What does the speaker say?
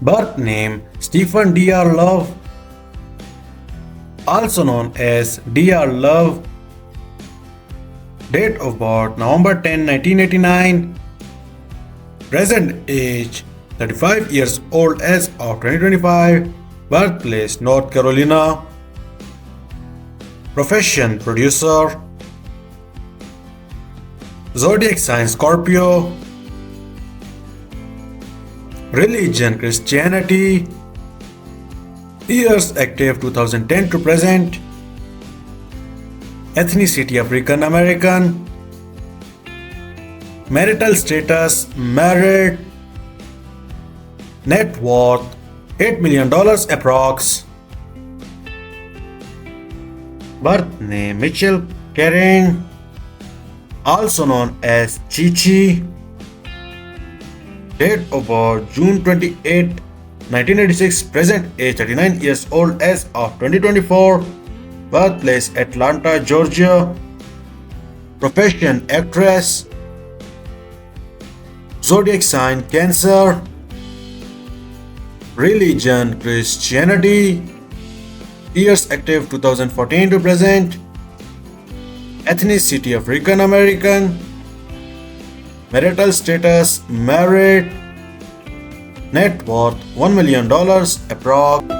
Birth name Stephen Dr. Love, also known as Dr. Love. Date of birth November 10, 1989. Present age 35 years old as of 2025. Birthplace North Carolina. Profession producer. Zodiac sign Scorpio. Religion Christianity. Years active 2010 to present. Ethnicity African American. Marital status married. Net worth $8 million approx. Birth name Mitchell Karen, also known as Chi. Date of birth June 28, 1986. Present age 39 years old as of 2024. Birthplace Atlanta, Georgia. Profession actress. Zodiac sign Cancer. Religion Christianity. Years active 2014 to present. Ethnicity African American. Marital status married. Net worth $1 million approx.